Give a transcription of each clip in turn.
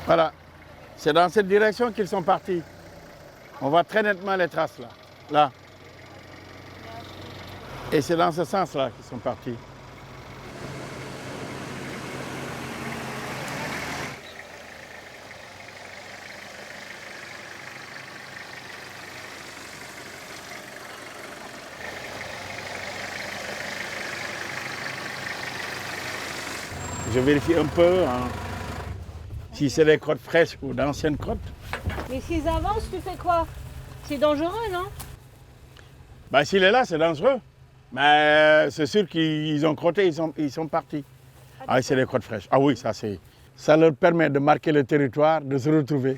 Voilà. C'est dans cette direction qu'ils sont partis. On voit très nettement les traces là. Là. Et c'est dans ce sens-là qu'ils sont partis. Je vérifie un peu si c'est des crottes fraîches ou d'anciennes crottes. Mais s'ils avancent, tu fais quoi? C'est dangereux, non? Bah, s'il est là, c'est dangereux. Mais c'est sûr qu'ils ont crotté, ils sont partis. Ah oui, c'est des crottes fraîches. Ah oui, ça leur permet de marquer le territoire, de se retrouver.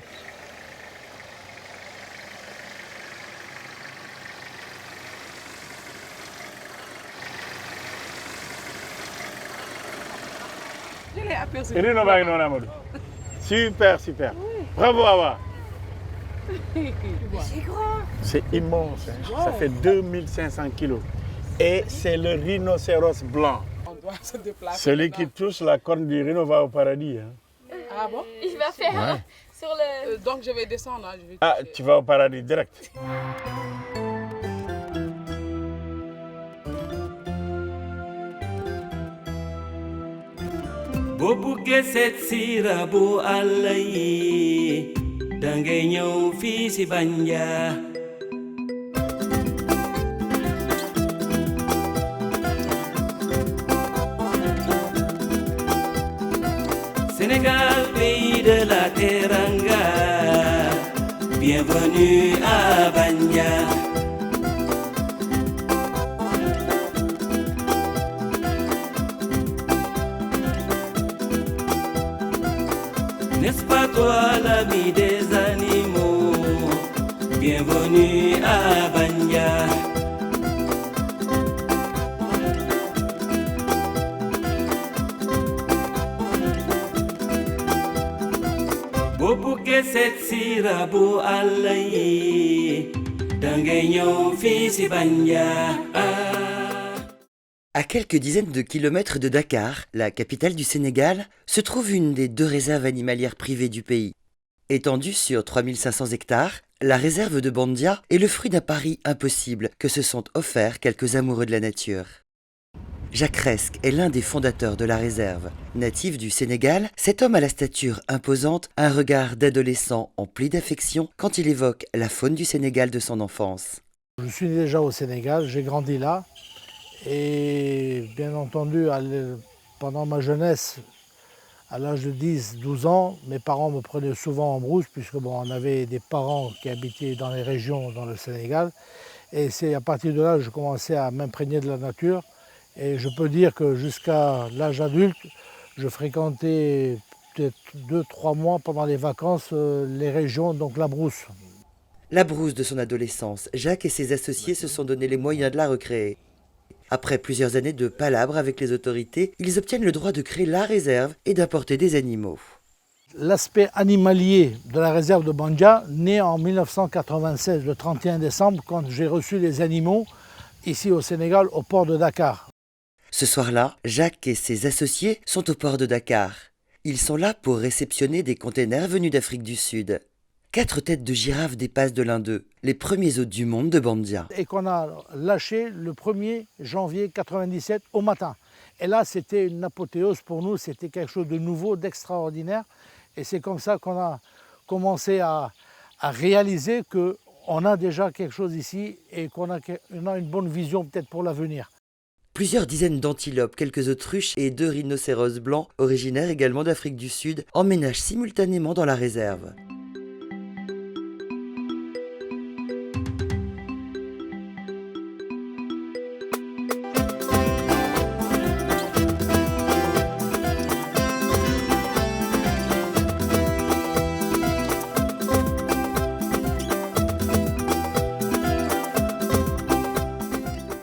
Je l'ai aperçu. Rhino baa ngi noonu Amadou. Super, super. Oui. Bravo Awa. C'est grand. C'est immense, hein. Wow. Ça fait 2500 kilos. Et c'est le rhinocéros blanc. On doit se déplacer. Celui qui touche la corne du rhino va au paradis. Hein. Ah bon? Il va faire sur le... donc je vais descendre. Hein, je vais ah, tu vas au paradis direct. boo buggee seet si rabu àll yi dangay ñëw fii si Bandia. Sénégal, pays de la teranga, bienvenue à Bandia. N'est-ce pas toi l'ami des animaux? Bienvenue à Bandia. boo buggee seet si rabu àll yi dangay ñëw fii si Bandia. À quelques dizaines de kilomètres de Dakar, la capitale du Sénégal, se trouve une des 2 réserves animalières privées du pays. Étendue sur 3500 hectares, la réserve de Bandia est le fruit d'un pari impossible que se sont offerts quelques amoureux de la nature. Jacques Resque est l'un des fondateurs de la réserve. Natif du Sénégal, cet homme à la stature imposante a un regard d'adolescent empli d'affection quand il évoque la faune du Sénégal de son enfance. Je suis né déjà au Sénégal, j'ai grandi là. Et bien entendu, pendant ma jeunesse, à l'âge de 10-12 ans, mes parents me prenaient souvent en brousse, puisque on avait des parents qui habitaient dans les régions dans le Sénégal. Et c'est à partir de là que je commençais à m'imprégner de la nature. Et je peux dire que jusqu'à l'âge adulte, je fréquentais peut-être 2-3 mois pendant les vacances les régions, donc la brousse. La brousse de son adolescence, Jacques et ses associés se sont donné les moyens de la recréer. Après plusieurs années de palabres avec les autorités, ils obtiennent le droit de créer la réserve et d'importer des animaux. L'aspect animalier de la réserve de Bandia naît en 1996, le 31 décembre, quand j'ai reçu les animaux ici au Sénégal, au port de Dakar. Ce soir-là, Jacques et ses associés sont au port de Dakar. Ils sont là pour réceptionner des containers venus d'Afrique du Sud. 4 têtes de girafes dépassent de l'un d'eux, les premiers hôtes du monde de Bandia. Et qu'on a lâché le 1er janvier 1997 au matin. Et là, c'était une apothéose pour nous, c'était quelque chose de nouveau, d'extraordinaire. Et c'est comme ça qu'on a commencé à réaliser qu'on a déjà quelque chose ici et qu'on a une bonne vision peut-être pour l'avenir. Plusieurs dizaines d'antilopes, quelques autruches et 2 rhinocéros blancs, originaires également d'Afrique du Sud, emménagent simultanément dans la réserve.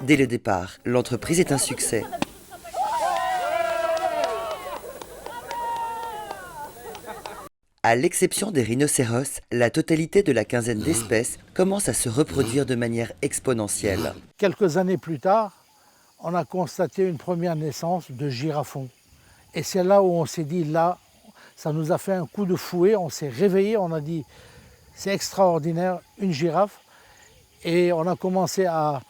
Dès le départ, l'entreprise est un succès. À l'exception des rhinocéros, la totalité de la quinzaine d'espèces commence à se reproduire de manière exponentielle. Quelques années plus tard, on a constaté une première naissance de girafons. Et c'est là où on s'est dit, là, Ça nous a fait un coup de fouet, on s'est réveillé, on a dit c'est extraordinaire, une girafe. Et on a commencé à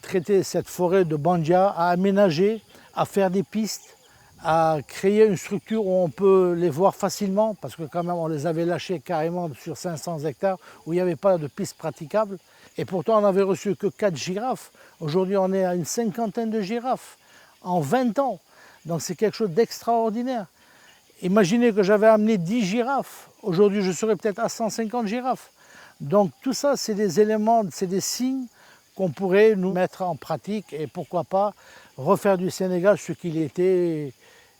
traiter cette forêt de Bandia, à aménager, à faire des pistes, à créer une structure où on peut les voir facilement, parce que quand même on les avait lâchés carrément sur 500 hectares où il n'y avait pas de piste praticable. Et pourtant on n'avait reçu que 4 girafes. Aujourd'hui on est à une 50aine de girafes en 20 ans. Donc c'est quelque chose d'extraordinaire. Imaginez que j'avais amené 10 girafes. Aujourd'hui je serais peut-être à 150 girafes. Donc tout ça c'est des éléments, c'est des signes qu'on pourrait nous mettre en pratique et pourquoi pas refaire du Sénégal ce qu'il était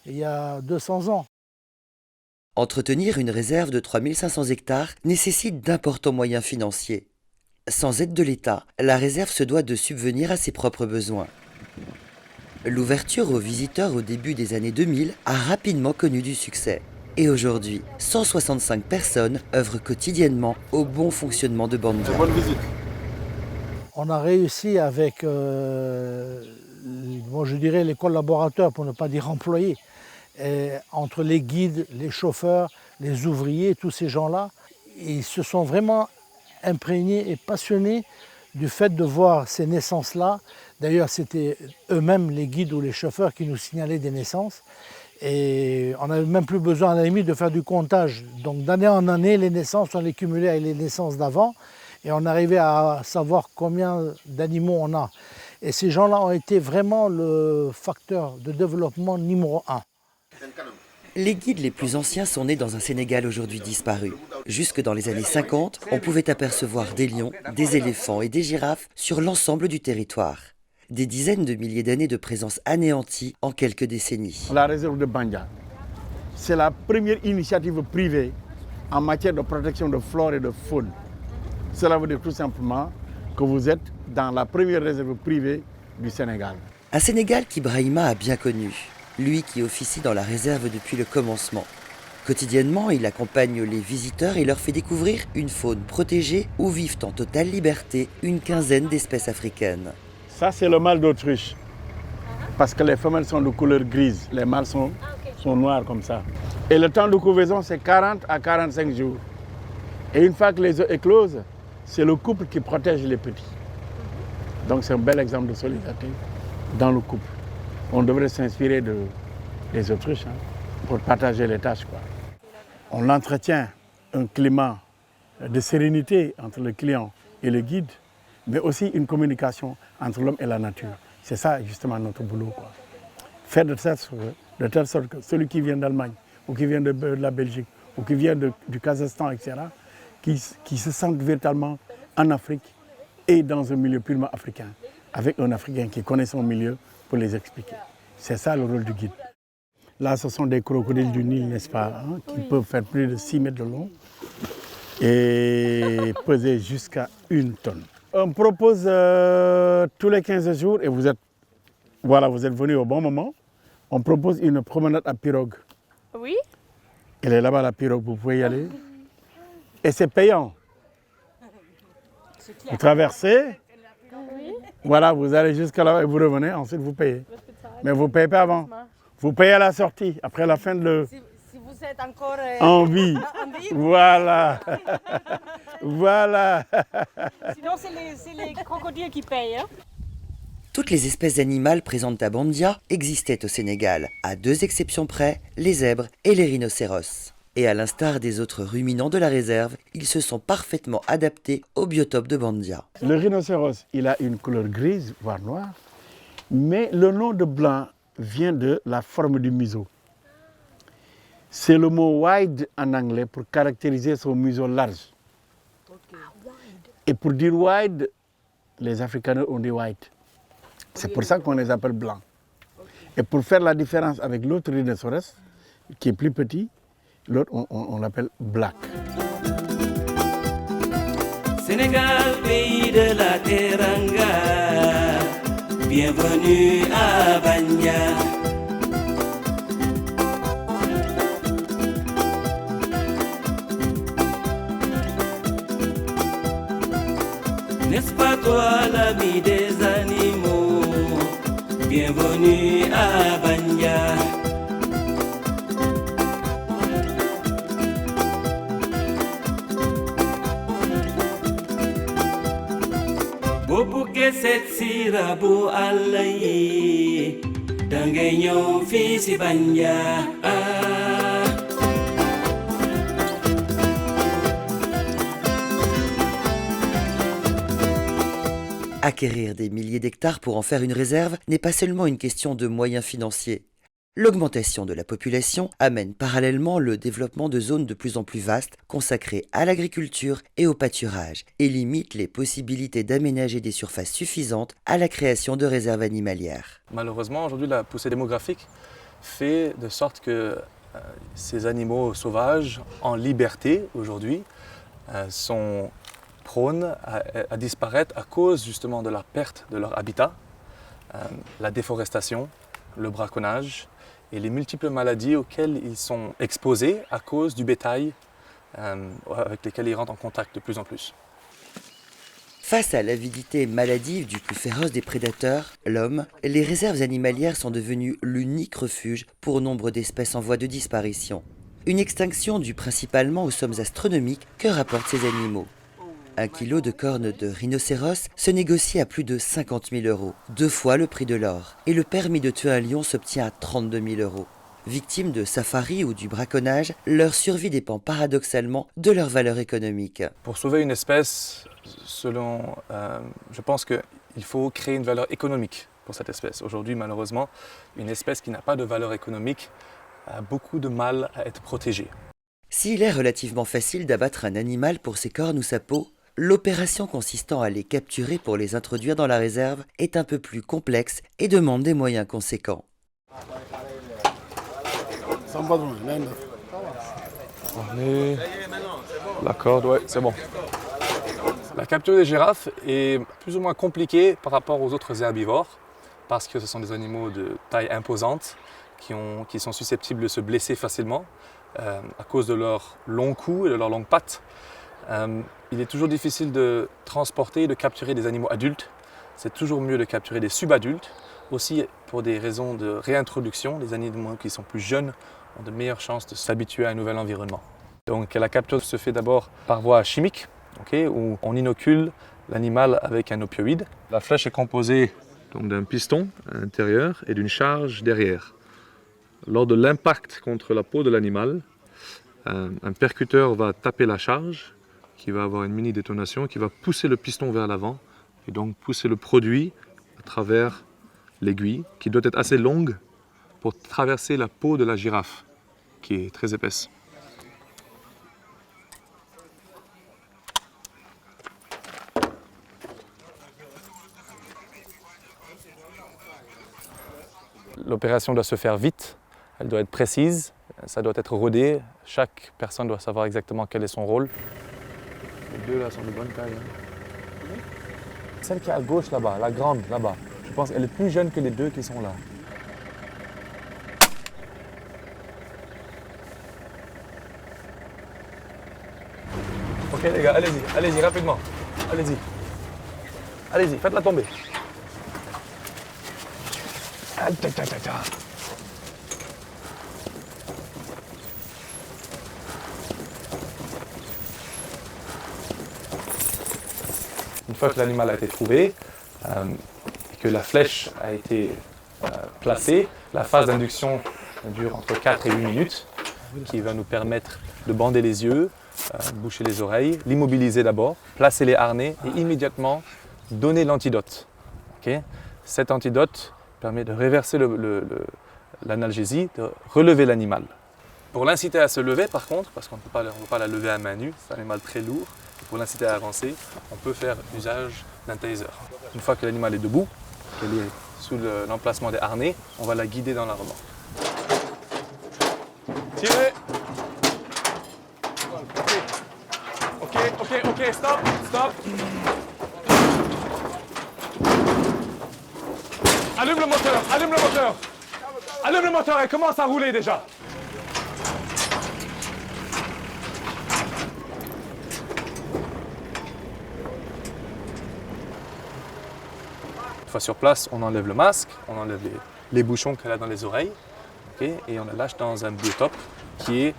il y a 200 ans. Entretenir une réserve de 3500 hectares nécessite d'importants moyens financiers. Sans aide de l'État, la réserve se doit de subvenir à ses propres besoins. L'ouverture aux visiteurs au début des années 2000 a rapidement connu du succès. Et aujourd'hui, 165 personnes œuvrent quotidiennement au bon fonctionnement de Bandia. Bonne visite. On a réussi avec, je dirais les collaborateurs, pour ne pas dire employés, entre les guides, les chauffeurs, les ouvriers, tous ces gens-là, ils se sont vraiment imprégnés et passionnés du fait de voir ces naissances-là. D'ailleurs, c'était eux-mêmes, les guides ou les chauffeurs, qui nous signalaient des naissances. Et on n'avait même plus besoin, à la limite, de faire du comptage. Donc d'année en année, les naissances, on les cumulait avec les naissances d'avant. Et on arrivait à savoir combien d'animaux on a. Et ces gens-là ont été vraiment le facteur de développement numéro 1. Les guides les plus anciens sont nés dans un Sénégal aujourd'hui disparu. Jusque dans les années 50, on pouvait apercevoir des lions, des éléphants et des girafes sur l'ensemble du territoire. Des dizaines de milliers d'années de présence anéanties en quelques décennies. La réserve de Bandia, c'est la première initiative privée en matière de protection de flore et de faune. Cela veut dire tout simplement que vous êtes dans la première réserve privée du Sénégal. Un Sénégal qu'Ibrahima a bien connu, lui qui officie dans la réserve depuis le commencement. Quotidiennement, il accompagne les visiteurs et leur fait découvrir une faune protégée où vivent en totale liberté une quinzaine d'espèces africaines. Ça, c'est le mâle d'autruche, parce que les femelles sont de couleur grise, les mâles sont noirs comme ça. Et le temps de couvaison, c'est 40 à 45 jours. Et une fois que les œufs éclosent, c'est le couple qui protège les petits. Donc c'est un bel exemple de solidarité dans le couple. On devrait s'inspirer des autruches pour partager les tâches, quoi. On entretient un climat de sérénité entre le client et le guide, mais aussi une communication entre l'homme et la nature. C'est ça justement notre boulot, quoi. Faire de telle sorte que celui qui vient d'Allemagne, ou qui vient de la Belgique, ou qui vient du Kazakhstan, etc., qui se sentent véritablement en Afrique et dans un milieu purement africain, avec un Africain qui connaît son milieu pour les expliquer. C'est ça le rôle du guide. Là, ce sont des crocodiles du Nil, n'est-ce pas, qui peuvent faire plus de 6 mètres de long et peser jusqu'à 1 tonne. On propose tous les 15 jours, et vous êtes venus au bon moment, on propose une promenade à pirogue. Oui. Elle est là-bas, la pirogue, vous pouvez y aller. Et c'est payant. Vous traversez, voilà, vous allez jusqu'à là et vous revenez, ensuite vous payez. Mais vous ne payez pas avant. Vous payez à la sortie, après la fin de Si vous êtes encore en vie. Voilà. Voilà. Sinon, c'est les crocodiles qui payent. Hein. Toutes les espèces animales présentes à Bandia existaient au Sénégal, à 2 exceptions près, les zèbres et les rhinocéros. Et à l'instar des autres ruminants de la réserve, ils se sont parfaitement adaptés au biotope de Bandia. Le rhinocéros, il a une couleur grise, voire noire, mais le nom de blanc vient de la forme du museau. C'est le mot wide en anglais pour caractériser son museau large. Et pour dire wide, les Afrikaners ont dit white. C'est pour ça qu'on les appelle blancs. Et pour faire la différence avec l'autre rhinocéros, qui est plus petit, l'autre on l'appelle black. Sénégal, pays de la Teranga, bienvenue à Bandia. N'est-ce pas toi l'ami des animaux? Bienvenue à Bandia. set sira bu Allah yi da ngay ñëw fii si Bandia. Acquérir des milliers d'hectares pour en faire une réserve n'est pas seulement une question de moyens financiers. L'augmentation de la population amène parallèlement le développement de zones de plus en plus vastes consacrées à l'agriculture et au pâturage et limite les possibilités d'aménager des surfaces suffisantes à la création de réserves animalières. Malheureusement, aujourd'hui, la poussée démographique fait de sorte que ces animaux sauvages en liberté aujourd'hui sont prônes à disparaître à cause justement de la perte de leur habitat, la déforestation, le braconnage et les multiples maladies auxquelles ils sont exposés à cause du bétail avec lesquels ils rentrent en contact de plus en plus. Face à l'avidité maladive du plus féroce des prédateurs, l'homme, les réserves animalières sont devenues l'unique refuge pour nombre d'espèces en voie de disparition. Une extinction due principalement aux sommes astronomiques que rapportent ces animaux. 1 kilo de cornes de rhinocéros se négocie à plus de 50 000 €, 2 fois le prix de l'or, et le permis de tuer un lion s'obtient à 32 000 €. Victimes de safari ou du braconnage, leur survie dépend paradoxalement de leur valeur économique. Pour sauver une espèce, je pense qu'il faut créer une valeur économique pour cette espèce. Aujourd'hui, malheureusement, une espèce qui n'a pas de valeur économique a beaucoup de mal à être protégée. S'il est relativement facile d'abattre un animal pour ses cornes ou sa peau, l'opération consistant à les capturer pour les introduire dans la réserve est un peu plus complexe et demande des moyens conséquents. La corde, ouais, c'est bon. La capture des girafes est plus ou moins compliquée par rapport aux autres herbivores parce que ce sont des animaux de taille imposante qui sont susceptibles de se blesser facilement à cause de leur long cou et de leurs longues pattes. Il est toujours difficile de transporter et de capturer des animaux adultes. C'est toujours mieux de capturer des subadultes. Aussi, pour des raisons de réintroduction, les animaux qui sont plus jeunes ont de meilleures chances de s'habituer à un nouvel environnement. Donc la capture se fait d'abord par voie chimique, où on inocule l'animal avec un opioïde. La flèche est composée d'un piston à l'intérieur et d'une charge derrière. Lors de l'impact contre la peau de l'animal, un percuteur va taper la charge, qui va avoir une mini détonation, qui va pousser le piston vers l'avant et donc pousser le produit à travers l'aiguille, qui doit être assez longue pour traverser la peau de la girafe, qui est très épaisse. L'opération doit se faire vite, elle doit être précise, ça doit être rodé, chaque personne doit savoir exactement quel est son rôle. Les deux là sont de bonne taille. Celle qui est à gauche là-bas, la grande là-bas, je pense qu'elle est plus jeune que les deux qui sont là. Ok les gars, allez-y rapidement, allez-y, faites-la tomber. Une fois que l'animal a été trouvé et que la flèche a été placée, la phase d'induction dure entre 4 et 8 minutes, qui va nous permettre de bander les yeux, boucher les oreilles, l'immobiliser d'abord, placer les harnais et immédiatement donner l'antidote. Cet antidote permet de réverser l'analgésie, de relever l'animal. Pour l'inciter à se lever par contre, parce qu'on ne peut pas la lever à main nue, c'est un animal très lourd, pour l'inciter à avancer, on peut faire usage d'un taser. Une fois que l'animal est debout, qu'elle est sous l'emplacement des harnais, on va la guider dans la remorque. Tirez! Ok, stop! Allume le moteur, elle commence à rouler déjà. Une fois sur place, on enlève le masque, on enlève les bouchons qu'elle a dans les oreilles, et on la lâche dans un biotope qui est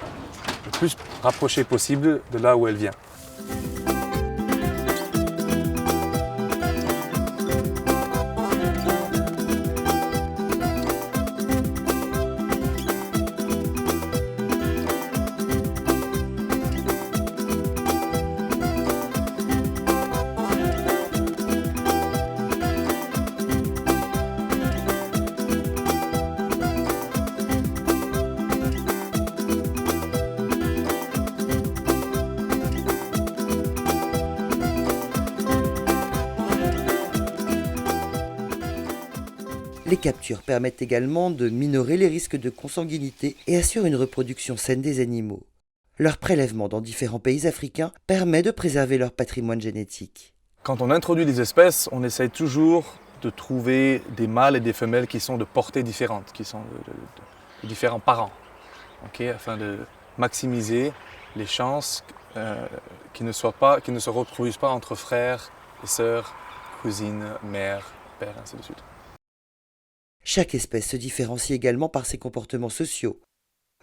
le plus rapproché possible de là où elle vient. Les captures permettent également de minorer les risques de consanguinité et assurent une reproduction saine des animaux. Leur prélèvement dans différents pays africains permet de préserver leur patrimoine génétique. Quand on introduit des espèces, on essaye toujours de trouver des mâles et des femelles qui sont de portées différentes, qui sont de différents parents, afin de maximiser les chances qui ne se reproduisent pas entre frères et sœurs, cousines, mères, pères, ainsi de suite. Chaque espèce se différencie également par ses comportements sociaux.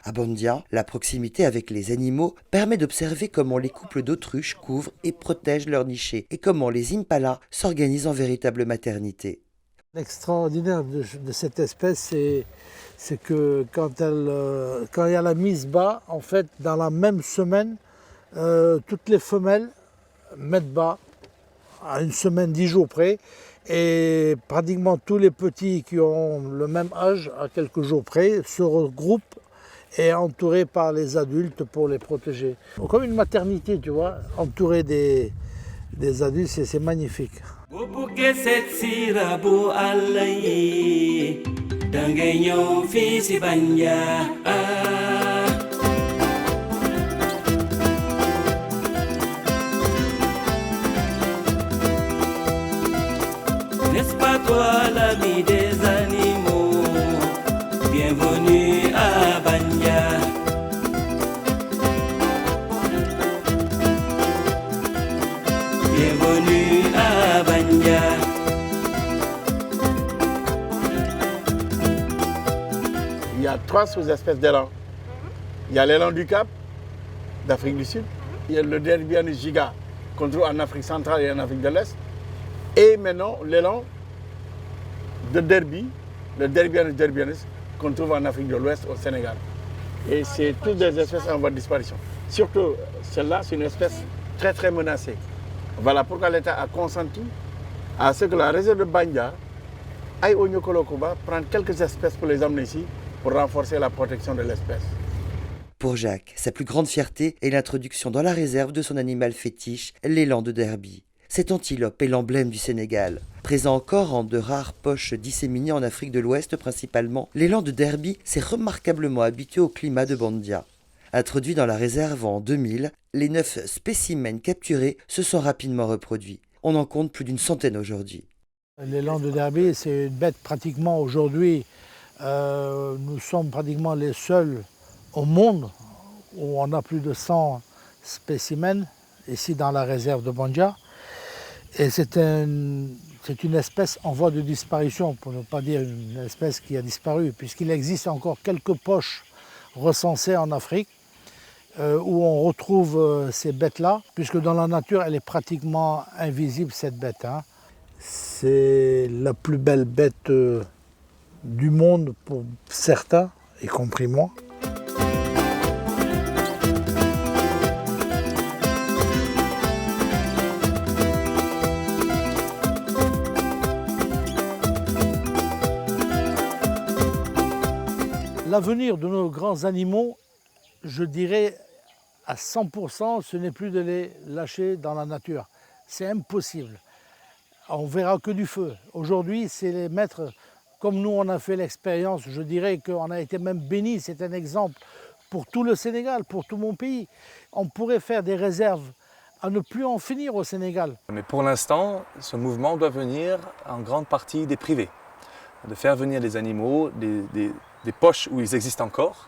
À Bandia, la proximité avec les animaux permet d'observer comment les couples d'autruches couvrent et protègent leurs nichés et comment les impalas s'organisent en véritable maternité. L'extraordinaire de cette espèce, c'est que quand il y a la mise bas, en fait, dans la même semaine, toutes les femelles mettent bas à une semaine, 10 jours près, et pratiquement tous les petits qui ont le même âge, à quelques jours près, se regroupent et entourés par les adultes pour les protéger. Comme une maternité, tu vois, entouré des adultes, c'est magnifique. N'est-ce pas toi l'ami des animaux? Bienvenue à Bandia. Bienvenue à Bandia. Il y a 3 sous-espèces d'élan. Il y a l'élan du Cap, d'Afrique du Sud. Il y a le Derbianus giga, qu'on trouve en Afrique centrale et en Afrique de l'Est. Et maintenant, l'élan de Derby, le Derbianus derbianus, qu'on trouve en Afrique de l'Ouest, au Sénégal. Et c'est toutes des espèces en voie de disparition. Surtout, celle-là, c'est une espèce très très menacée. Voilà pourquoi l'État a consenti à ce que la réserve de Bandia aille au Nyokolokoba prendre quelques espèces pour les emmener ici, pour renforcer la protection de l'espèce. Pour Jacques, sa plus grande fierté est l'introduction dans la réserve de son animal fétiche, l'élan de Derby. Cette antilope est l'emblème du Sénégal. Présent encore en de rares poches disséminées en Afrique de l'Ouest principalement, l'élan de Derby s'est remarquablement habitué au climat de Bandia. Introduit dans la réserve en 2000, les 9 spécimens capturés se sont rapidement reproduits. On en compte plus d'une centaine aujourd'hui. L'élan de Derby, c'est une bête pratiquement aujourd'hui. Nous sommes pratiquement les seuls au monde où on a plus de 100 spécimens ici dans la réserve de Bandia. Et c'est une espèce en voie de disparition, pour ne pas dire une espèce qui a disparu, puisqu'il existe encore quelques poches recensées en Afrique où on retrouve ces bêtes-là, puisque dans la nature, elle est pratiquement invisible, cette bête. C'est la plus belle bête du monde pour certains, y compris moi. L'avenir de nos grands animaux, je dirais à 100%, ce n'est plus de les lâcher dans la nature. C'est impossible. On verra que du feu. Aujourd'hui, c'est les mettre, comme nous on a fait l'expérience, je dirais qu'on a été même bénis, c'est un exemple pour tout le Sénégal, pour tout mon pays. On pourrait faire des réserves à ne plus en finir au Sénégal. Mais pour l'instant, ce mouvement doit venir en grande partie des privés. De faire venir des animaux, des poches où ils existent encore,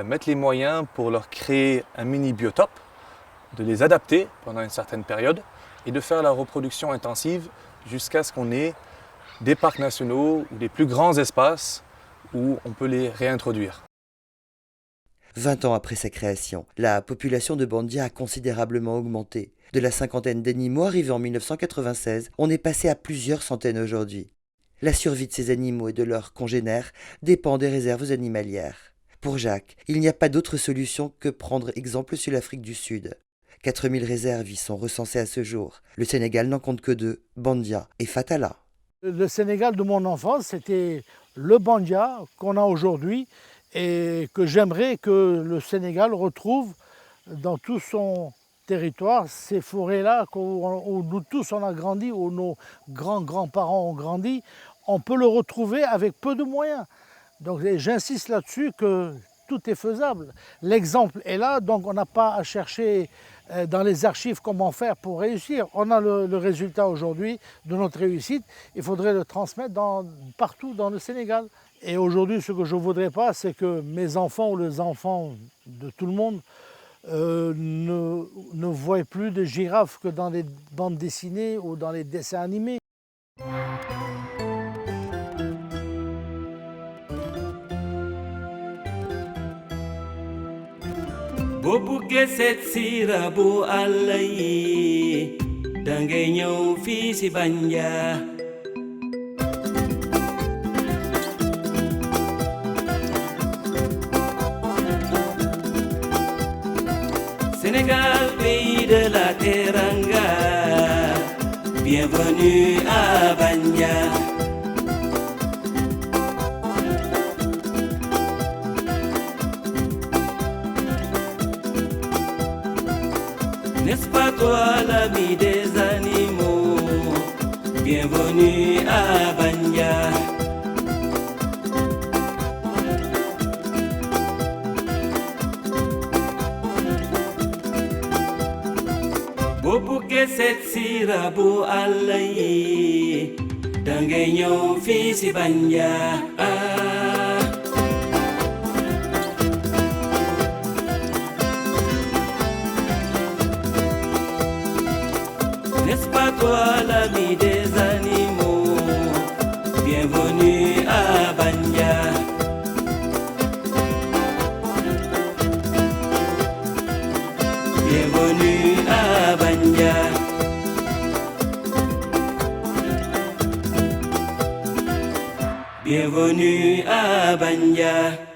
mettre les moyens pour leur créer un mini biotope, de les adapter pendant une certaine période et de faire la reproduction intensive jusqu'à ce qu'on ait des parcs nationaux ou des plus grands espaces où on peut les réintroduire. 20 ans après sa création, la population de Bandia a considérablement augmenté. De la cinquantaine d'animaux arrivés en 1996, on est passé à plusieurs centaines aujourd'hui. La survie de ces animaux et de leurs congénères dépend des réserves animalières. Pour Jacques, il n'y a pas d'autre solution que prendre exemple sur l'Afrique du Sud. 4000 réserves y sont recensées à ce jour. Le Sénégal n'en compte que 2, Bandia et Fatala. Le Sénégal de mon enfance, c'était le Bandia qu'on a aujourd'hui et que j'aimerais que le Sénégal retrouve dans tout son territoire, ces forêts-là où nous tous on a grandi, où nos grands-grands-parents ont grandi. on peut le retrouver avec peu de moyens. Donc j'insiste là-dessus que tout est faisable. L'exemple est là, donc on n'a pas à chercher dans les archives comment faire pour réussir. On a le résultat aujourd'hui de notre réussite, il faudrait le transmettre partout dans le Sénégal. Et aujourd'hui, ce que je ne voudrais pas, c'est que mes enfants ou les enfants de tout le monde ne voient plus de girafes que dans les bandes dessinées ou dans les dessins animés. boo buggee seet si rabu àll yi dangay ñëw fii si Bandia. Sénégal, pays de la teranga, bienvenue à Bandia. N'est-ce pas toi l'ami des animaux? Bienvenue à Bandia. boo buggee seet si rabu àll yi dangay ñëw fii si Bandia. N'est-ce pas toi l'ami des animaux? Bienvenue à Bandia. Bienvenue à Bandia. Bienvenue à Bandia.